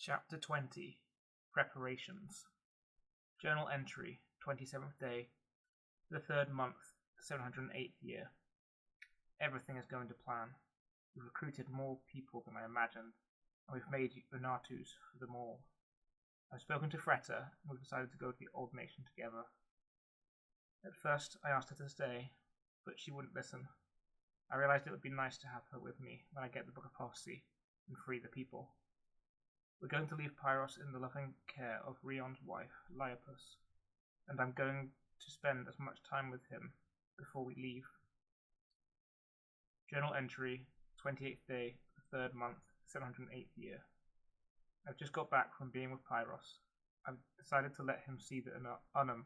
Chapter 20 Preparations. Journal entry, 27th day, the 3rd month, 708th year. Everything is going to plan. We've recruited more people than I imagined, and we've made Unatus for them all. I've spoken to Freta, and we've decided to go to the Old Nation together. At first, I asked her to stay, but she wouldn't listen. I realized it would be nice to have her with me when I get the Book of Prophecy and free the people. We're going to leave Pyros in the loving care of Rion's wife, Liopus, and I'm going to spend as much time with him before we leave. Journal entry, 28th day, 3rd month, 708th year. I've just got back from being with Pyros. I've decided to let him see the Unum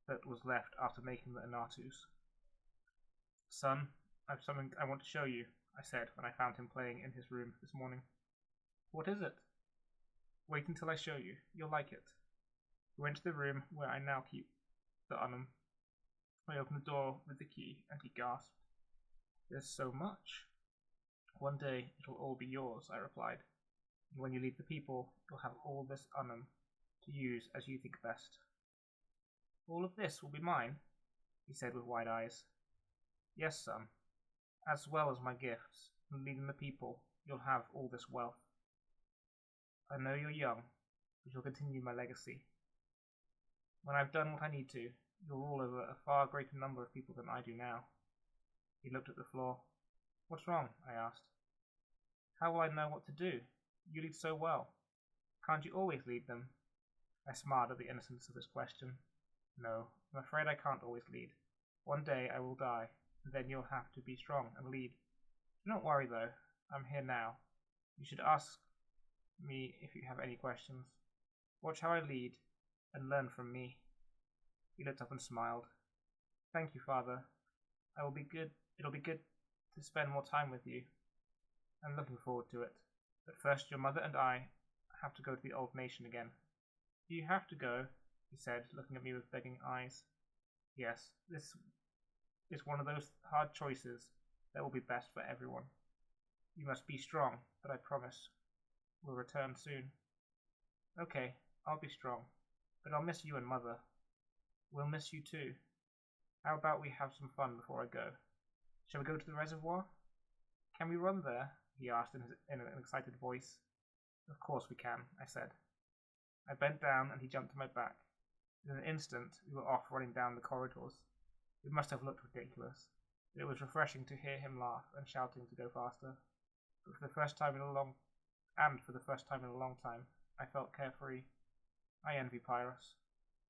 that was left after making the Unatus. Son, I've something I want to show you, I said when I found him playing in his room this morning. What is it? Wait until I show you. You'll like it. We went to the room where I now keep the Unum. I opened the door with the key, and he gasped. There's so much. One day it'll all be yours, I replied. And when you lead the people, you'll have all this Unum to use as you think best. All of this will be mine, he said with wide eyes. Yes, son. As well as my gifts, and leading the people, you'll have all this wealth. I know you're young, but you'll continue my legacy. When I've done what I need to, you'll rule over a far greater number of people than I do now. He looked at the floor. What's wrong? I asked. How will I know what to do? You lead so well. Can't you always lead them? I smiled at the innocence of his question. No, I'm afraid I can't always lead. One day I will die, and then you'll have to be strong and lead. Don't worry though, I'm here now. You should ask me if you have any questions. Watch how I lead, and learn from me. He looked up and smiled. Thank you, Father. It'll be good to spend more time with you. I'm looking forward to it. But first, your mother and I have to go to the Old Nation again. Do you have to go? He said, looking at me with begging eyes. Yes, this is one of those hard choices that will be best for everyone. You must be strong, but I promise we'll return soon. Okay, I'll be strong, but I'll miss you and Mother. We'll miss you too. How about we have some fun before I go? Shall we go to the reservoir? Can we run there? He asked in an excited voice. Of course we can, I said. I bent down and he jumped to my back. In an instant, we were off running down the corridors. We must have looked ridiculous, but it was refreshing to hear him laugh and shouting to go faster. But for the first time in a long time, I felt carefree. I envy Pyros.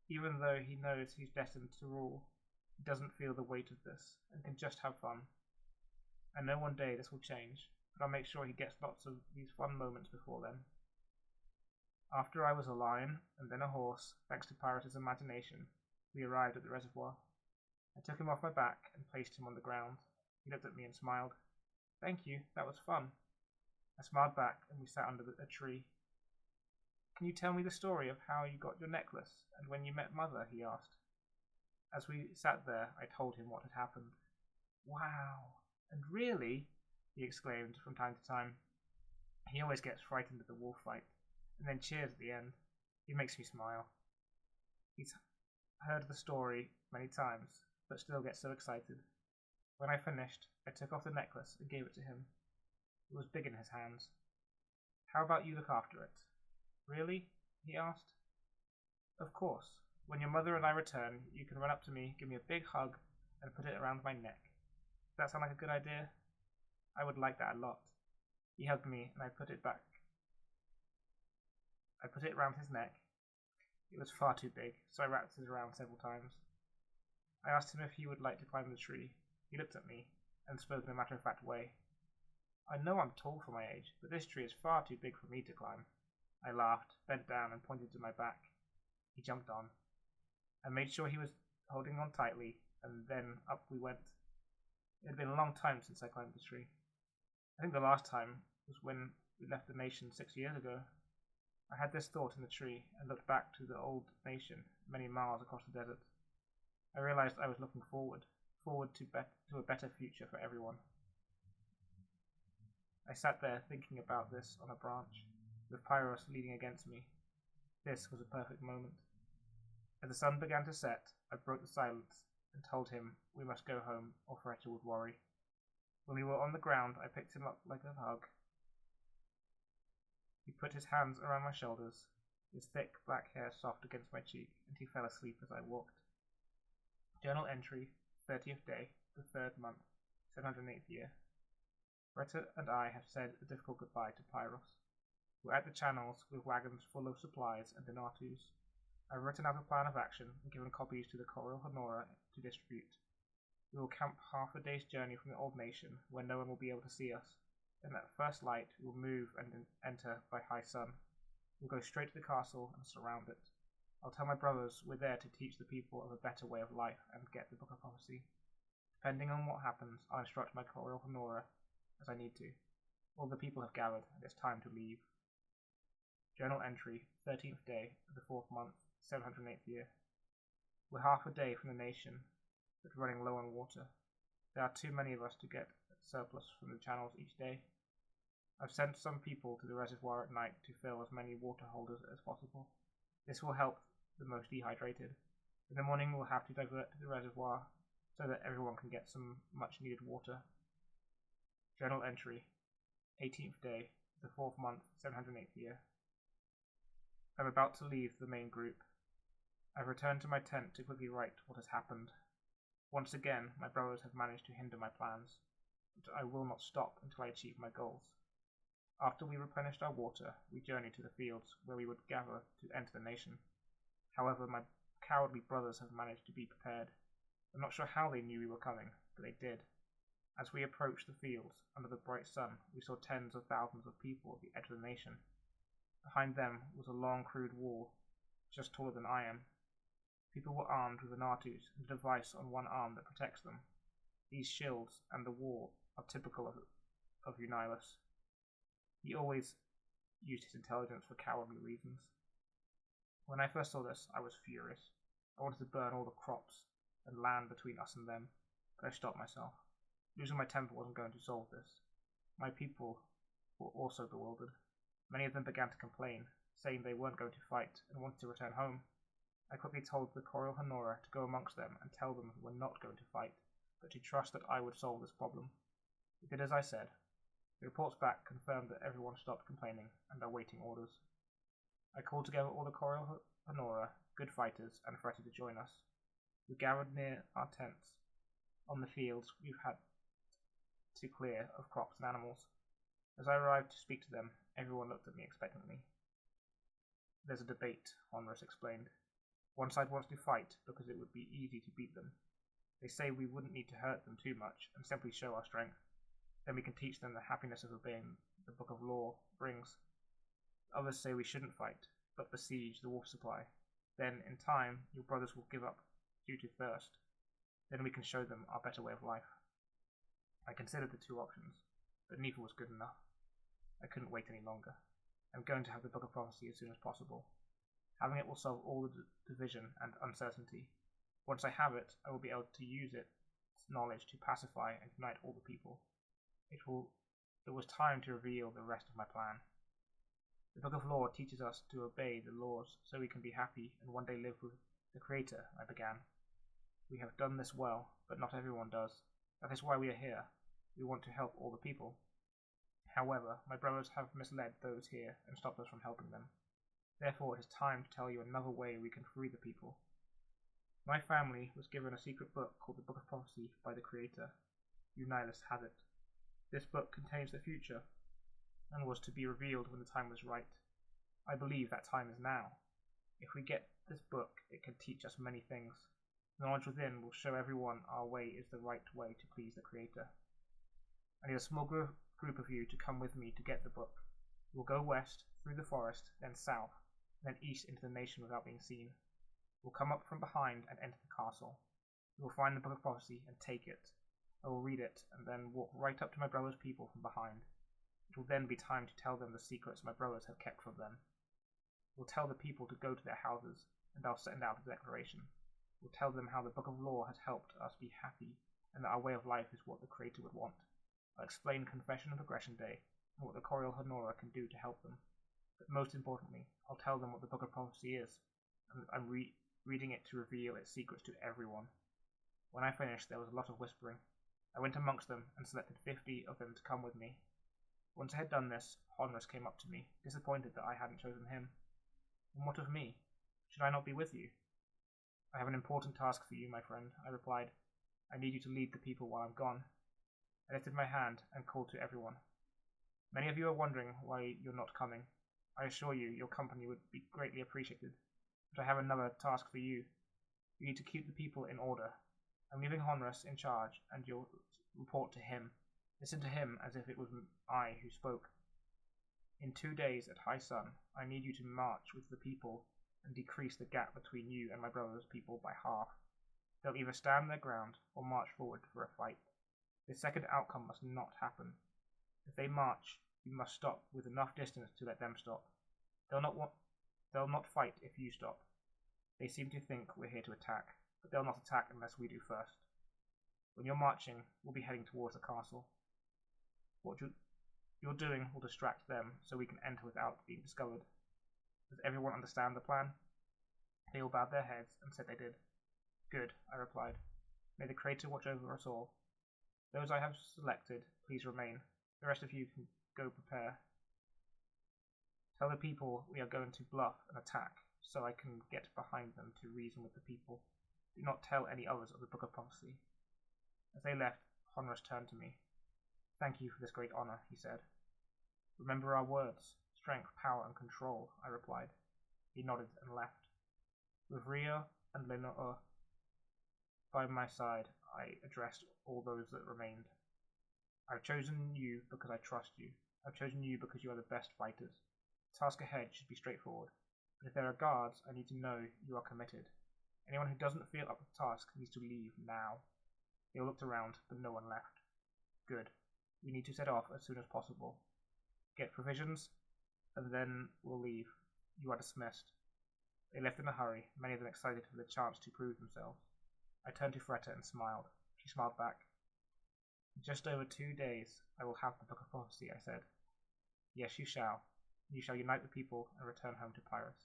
Even though he knows he's destined to rule, he doesn't feel the weight of this and can just have fun. I know one day this will change, but I'll make sure he gets lots of these fun moments before then. After I was a lion and then a horse, thanks to Pyros' imagination, we arrived at the reservoir. I took him off my back and placed him on the ground. He looked at me and smiled. Thank you, that was fun. I smiled back and we sat under a tree. Can you tell me the story of how you got your necklace and when you met Mother? He asked. As we sat there, I told him what had happened. Wow, and really? He exclaimed from time to time. He always gets frightened at the wolf fight, and then cheers at the end. He makes me smile. He's heard the story many times, but still gets so excited. When I finished, I took off the necklace and gave it to him. It was big in his hands. How about you look after it? Really? He asked. Of course. When your mother and I return, you can run up to me, give me a big hug, and put it around my neck. Does that sound like a good idea? I would like that a lot. He hugged me, and I put it back. I put it around his neck. It was far too big, so I wrapped it around several times. I asked him if he would like to climb the tree. He looked at me, and spoke in a matter-of-fact way. I know I'm tall for my age, but this tree is far too big for me to climb. I laughed, bent down, and pointed to my back. He jumped on. I made sure he was holding on tightly, and then up we went. It had been a long time since I climbed the tree. I think the last time was when we left the nation 6 years ago. I had this thought in the tree and looked back to the Old Nation, many miles across the desert. I realized I was looking forward to a better future for everyone. I sat there thinking about this on a branch. with Pyros leading against me. This was a perfect moment. As the sun began to set, I broke the silence and told him we must go home or Freta would worry. When we were on the ground, I picked him up like a hug. He put his hands around my shoulders, his thick black hair soft against my cheek, and he fell asleep as I walked. Journal entry, 30th day, the 3rd month, 708th year. Freta and I have said a difficult goodbye to Pyros. We're at the channels with wagons full of supplies and Donatus. I've written out a plan of action and given copies to the Coriol Honora to distribute. We will camp half a day's journey from the Old Nation, where no one will be able to see us. Then at first light, we will move and enter by high sun. We'll go straight to the castle and surround it. I'll tell my brothers we're there to teach the people of a better way of life and get the Book of Prophecy. Depending on what happens, I'll instruct my Coriol Honora as I need to. All the people have gathered, and it's time to leave. Journal entry, 13th day of the 4th month, 708th year. We're half a day from the nation, but running low on water. There are too many of us to get a surplus from the channels each day. I've sent some people to the reservoir at night to fill as many water holders as possible. This will help the most dehydrated. In the morning we'll have to divert to the reservoir so that everyone can get some much needed water. Journal entry, 18th day, the 4th month, 708th year. I'm about to leave the main group. I've returned to my tent to quickly write what has happened. Once again, my brothers have managed to hinder my plans, but I will not stop until I achieve my goals. After we replenished our water, we journeyed to the fields where we would gather to enter the nation. However, my cowardly brothers have managed to be prepared. I'm not sure how they knew we were coming, but they did. As we approached the fields, under the bright sun, we saw tens of thousands of people at the edge of the nation. Behind them was a long, crude wall, just taller than I am. People were armed with Donatus and a device on one arm that protects them. These shields and the wall are typical of Eunyalus. He always used his intelligence for cowardly reasons. When I first saw this, I was furious. I wanted to burn all the crops and land between us and them, but I stopped myself. Losing my temper wasn't going to solve this. My people were also bewildered. Many of them began to complain, saying they weren't going to fight and wanted to return home. I quickly told the Coriol Honora to go amongst them and tell them we were not going to fight, but to trust that I would solve this problem. They did as I said. The reports back confirmed that everyone stopped complaining and are waiting orders. I called together all the Coriol Honora, good fighters, and Freta to join us. We gathered near our tents. On the fields we've had to clear of crops and animals. As I arrived to speak to them, everyone looked at me expectantly. There's a debate, Honrus explained. One side wants to fight because it would be easy to beat them. They say we wouldn't need to hurt them too much and simply show our strength. Then we can teach them the happiness of obeying the Book of Law brings. Others say we shouldn't fight, but besiege the water supply. Then, in time, your brothers will give up due to thirst. Then we can show them our better way of life. I considered the two options, but neither was good enough. I couldn't wait any longer. I'm going to have the Book of Prophecy as soon as possible. Having it will solve all the division and uncertainty. Once I have it, I will be able to use its knowledge to pacify and unite all the people. It was time to reveal the rest of my plan. The Book of Law teaches us to obey the laws so we can be happy and one day live with the Creator, I began. We have done this well, but not everyone does. That is why we are here. We want to help all the people. However, my brothers have misled those here and stopped us from helping them. Therefore, it is time to tell you another way we can free the people. My family was given a secret book called the Book of Prophecy by the Creator. Eunyalus has it. This book contains the future, and was to be revealed when the time was right. I believe that time is now. If we get this book, it can teach us many things. Knowledge within will show everyone our way is the right way to please the Creator. I need a small group of you to come with me to get the book. We will go west, through the forest, then south, then east into the nation without being seen. We will come up from behind and enter the castle. We will find the Book of Prophecy and take it. I will read it, and then walk right up to my brother's people from behind. It will then be time to tell them the secrets my brothers have kept from them. We'll tell the people to go to their houses, and I'll send out a declaration. We'll tell them how the Book of Law has helped us be happy, and that our way of life is what the Creator would want. I'll explain Confession and Progression Day, and what the Coriol Honora can do to help them. But most importantly, I'll tell them what the Book of Prophecy is, and I'm reading it to reveal its secrets to everyone. When I finished, there was a lot of whispering. I went amongst them and selected 50 of them to come with me. Once I had done this, Honrus came up to me, disappointed that I hadn't chosen him. And what of me? Should I not be with you? I have an important task for you, my friend, I replied. I need you to lead the people while I'm gone. I lifted my hand and called to everyone. Many of you are wondering why you're not coming. I assure you, your company would be greatly appreciated. But I have another task for you. You need to keep the people in order. I'm leaving Honrus in charge, and you'll report to him. Listen to him as if it was I who spoke. In 2 days at high sun, I need you to march with the people and decrease the gap between you and my brother's people by half. They'll either stand their ground or march forward for a fight. The second outcome must not happen. If they march, you must stop with enough distance to let them stop. They'll not fight if you stop. They seem to think we're here to attack, but they'll not attack unless we do first. When you're marching, we'll be heading towards the castle. What you're doing will distract them so we can enter without being discovered. Does everyone understand the plan? They all bowed their heads and said they did. Good, I replied. May the Creator watch over us all. Those I have selected, please remain. The rest of you can go prepare. Tell the people we are going to bluff and attack, so I can get behind them to reason with the people. Do not tell any others of the Book of Prophecy. As they left, Honrus turned to me. Thank you for this great honor, he said. Remember our words, strength, power, and control, I replied. He nodded and left. With Rio and Lenore by my side, I addressed all those that remained. I've chosen you because I trust you. I've chosen you because you are the best fighters. The task ahead should be straightforward, but if there are guards, I need to know you are committed. Anyone who doesn't feel up to the task needs to leave now. They all looked around, but no one left. Good. We need to set off as soon as possible. Get provisions, and then we'll leave. You are dismissed. They left in a hurry, many of them excited for the chance to prove themselves. I turned to Fretta and smiled. She smiled back. In just over 2 days, I will have the Book of Prophecy, I said. Yes, you shall. You shall unite the people and return home to Pyrrhus.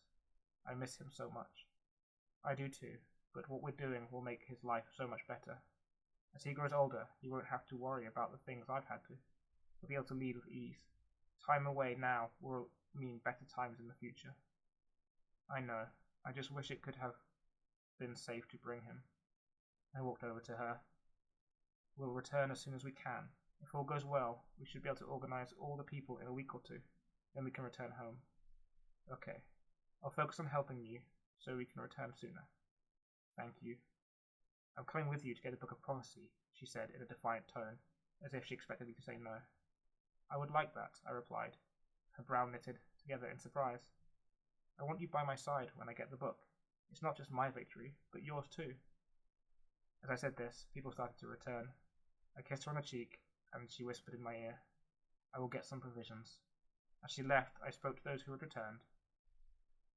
I miss him so much. I do too, but what we're doing will make his life so much better. As he grows older, he won't have to worry about the things I've had to. He'll be able to lead with ease. Time away now will mean better times in the future. I know. I just wish it could have been safe to bring him. I walked over to her. We'll return as soon as we can. If all goes well, we should be able to organize all the people in a week or two. Then we can return home. Okay. I'll focus on helping you, so we can return sooner. Thank you. I'm coming with you to get the Book of Prophecy, she said in a defiant tone, as if she expected me to say no. I would like that, I replied, her brow knitted together in surprise. I want you by my side when I get the book. It's not just my victory, but yours too. As I said this, people started to return. I kissed her on the cheek, and she whispered in my ear, I will get some provisions. As she left, I spoke to those who had returned.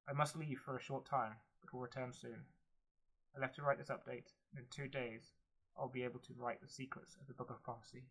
I must leave for a short time, but will return soon. I left to write this update, and in 2 days, I'll be able to write the secrets of the Book of Prophecy.